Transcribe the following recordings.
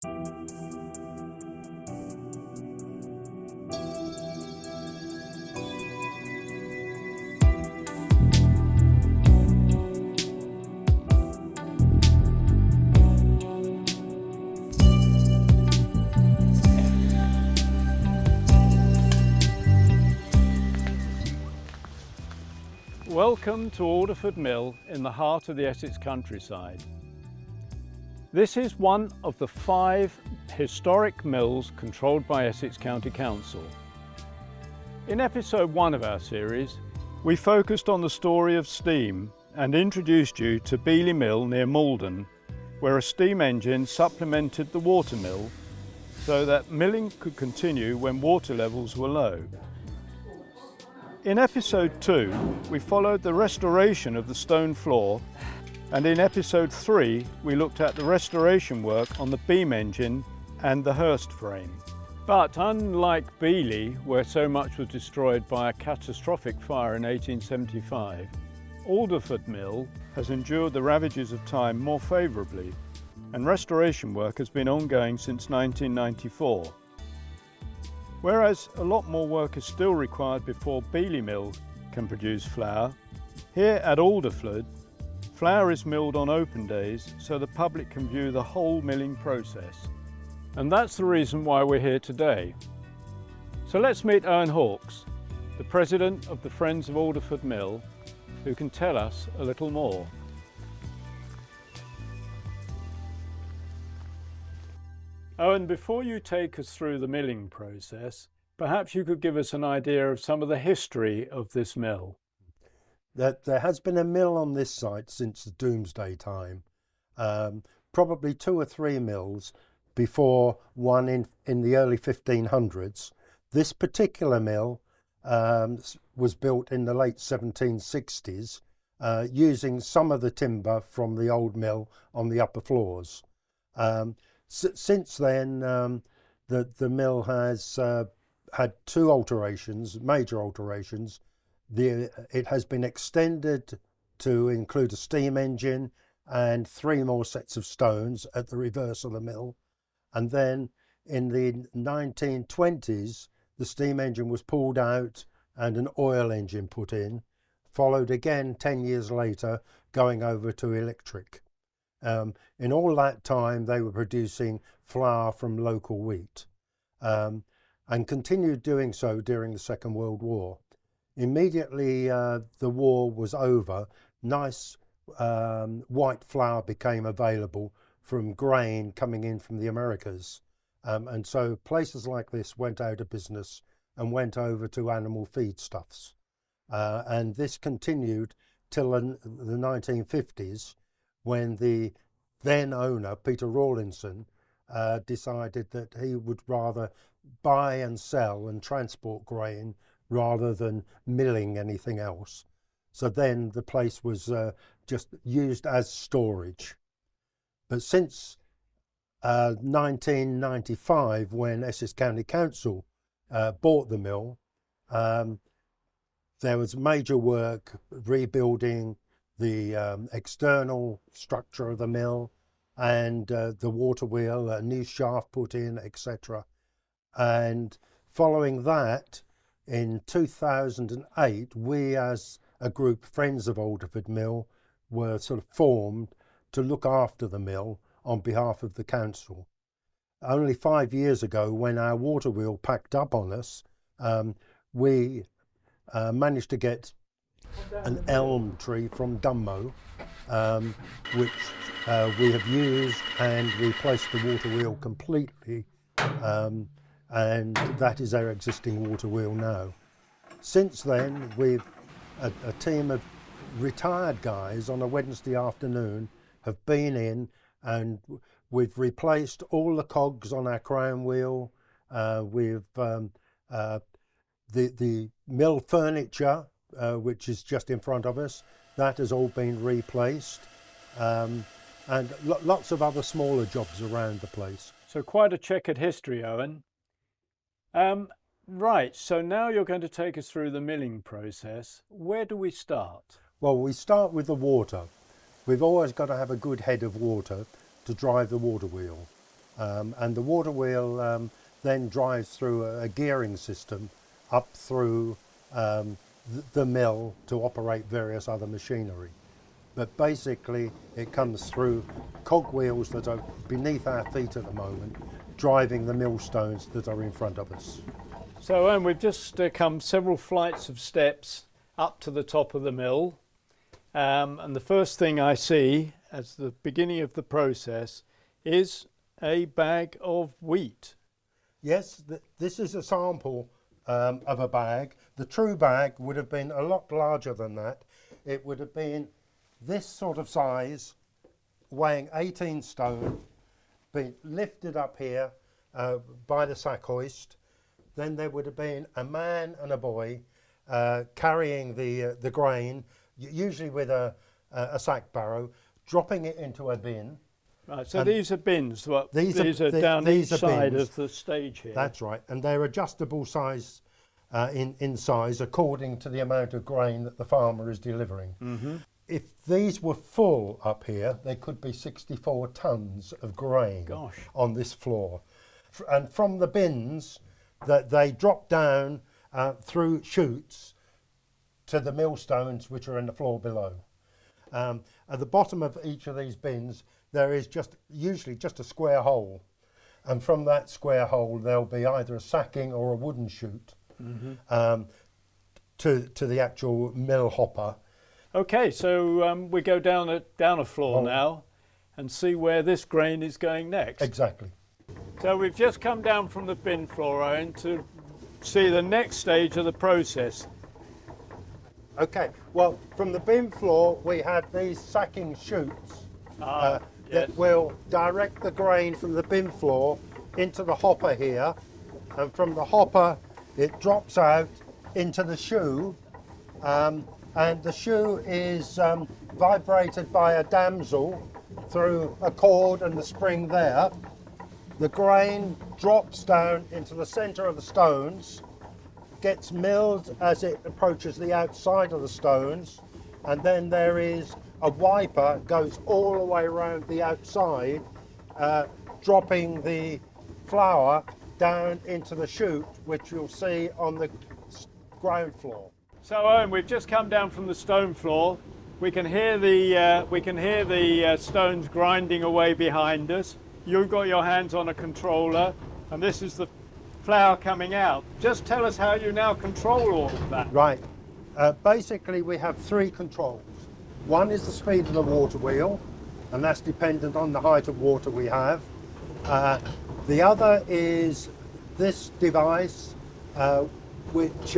Welcome to Alderford Mill in the heart of the Essex countryside. This is one of the 5 historic mills controlled by Essex County Council. In episode 1 of our series, we focused on the story of steam and introduced you to Beeleigh Mill near Malden, where a steam engine supplemented the water mill so that milling could continue when water levels were low. In episode 2, we followed the restoration of the stone floor, and in episode 3, we looked at the restoration work on the beam engine and the Hurst frame. But unlike Beeleigh, where so much was destroyed by a catastrophic fire in 1875, Alderford Mill has endured the ravages of time more favourably, and restoration work has been ongoing since 1994. Whereas a lot more work is still required before Beeleigh Mill can produce flour, here at Alderford, flour is milled on open days so the public can view the whole milling process. And that's the reason why we're here today. So let's meet Owen Hawkes, the president of the Friends of Alderford Mill, who can tell us a little more. Owen, before you take us through the milling process, perhaps you could give us an idea of some of the history of this mill. There has been a mill on this site since the Domesday time, probably 2 or 3 mills before one in the early 1500s. This particular mill was built in the late 1760s using some of the timber from the old mill on the upper floors. Since then, the mill has had 2 alterations, major alterations. It has been extended to include a steam engine and 3 more sets of stones at the reverse of the mill. And then in the 1920s, the steam engine was pulled out and an oil engine put in, followed again 10 years later, going over to electric. In all that time, they were producing flour from local wheat and continued doing so during the Second World War. Immediately the war was over, nice white flour became available from grain coming in from the Americas. And so places like this went out of business and went over to animal feedstuffs. And this continued till the 1950s, when the then owner, Peter Rawlinson, decided that he would rather buy and sell and transport grain rather than milling anything else. So then the place was just used as storage. But since 1995, when Essex County Council bought the mill, there was major work rebuilding the external structure of the mill and the water wheel, a new shaft put in, etc. And following that, in 2008, we as a group, Friends of Alderford Mill, were sort of formed to look after the mill on behalf of the council. Only 5 years ago, when our water wheel packed up on us, we managed to get an elm tree from Dunmow, which we have used and replaced the water wheel completely, and that is our existing water wheel now. Since then, we've a team of retired guys on a Wednesday afternoon have been in, and we've replaced all the cogs on our crown wheel. The mill furniture, which is just in front of us, that has all been replaced, and lots of other smaller jobs around the place. So quite a checkered history, Owen. Right, so now you're going to take us through the milling process. Where do we start? Well, we start with the water. We've always got to have a good head of water to drive the water wheel. and the water wheel then drives through a gearing system up through the mill to operate various other machinery. But basically it comes through cogwheels that are beneath our feet at the moment, driving the millstones that are in front of us. So we've just come several flights of steps up to the top of the mill, and the first thing I see as the beginning of the process is a bag of wheat. Yes, this is a sample of a bag. The true bag would have been a lot larger than that. It would have been this sort of size, weighing 18 stone, been lifted up here by the sack hoist. Then there would have been a man and a boy carrying the grain, usually with a sack barrow, dropping it into a bin. Right, so these are bins. These are down each side of the stage here. That's right, and they're adjustable size in size according to the amount of grain that the farmer is delivering. Mm-hmm. If these were full up here, there could be 64 tons of grain on this floor. And from the bins, that they drop down through chutes to the millstones which are in the floor below. At the bottom of each of these bins, there is usually just a square hole. And from that square hole, there'll be either a sacking or a wooden chute to the actual mill hopper. Okay, so we go down a floor now and see where this grain is going next. Exactly. So we've just come down from the bin floor, Owen, to see the next stage of the process. Okay, well, from the bin floor, we have these sacking chutes that will direct the grain from the bin floor into the hopper here. And from the hopper, it drops out into the shoe. And the shoe is vibrated by a damsel through a cord and the spring there. The grain drops down into the centre of the stones, gets milled as it approaches the outside of the stones, and then there is a wiper goes all the way around the outside, dropping the flour down into the chute, which you'll see on the ground floor. So Owen, we've just come down from the stone floor. We can hear the stones grinding away behind us. You've got your hands on a controller, and this is the flour coming out. Just tell us how you now control all of that. Right. Basically, we have three controls. One is the speed of the water wheel, and that's dependent on the height of water we have. The other is this device, which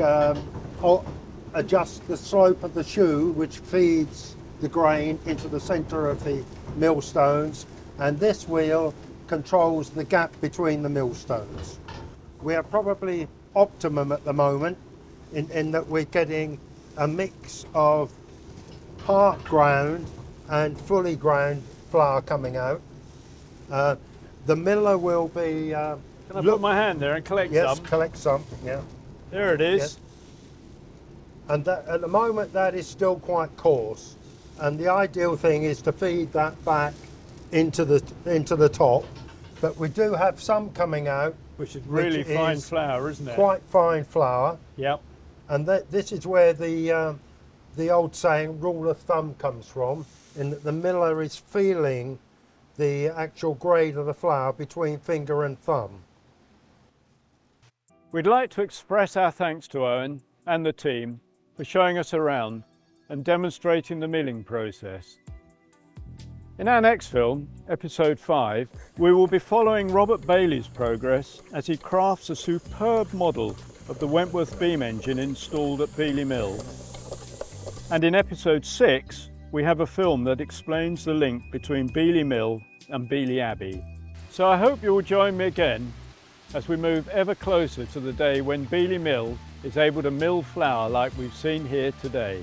adjusts the slope of the shoe, which feeds the grain into the centre of the millstones, and this wheel controls the gap between the millstones. We are probably optimum at the moment in that we're getting a mix of part ground and fully ground flour coming out. The miller will be... Can I put my hand there and collect some? Yes, collect some, yeah. There it is. Yes. And that, at the moment that is still quite coarse, and the ideal thing is to feed that back into the top, but we do have some coming out which is really fine flour, isn't it? Quite fine flour. Yep. And this is where the old saying rule of thumb comes from, in that the miller is feeling the actual grade of the flour between finger and thumb. We'd like to express our thanks to Owen and the team for showing us around and demonstrating the milling process. In our next film, episode 5, we will be following Robert Beelegh's progress as he crafts a superb model of the Wentworth beam engine installed at Beeleigh Mill. And in episode 6, we have a film that explains the link between Beeleigh Mill and Beeleigh Abbey. So I hope you will join me again as we move ever closer to the day when Beeleigh Mill is able to mill flour like we've seen here today.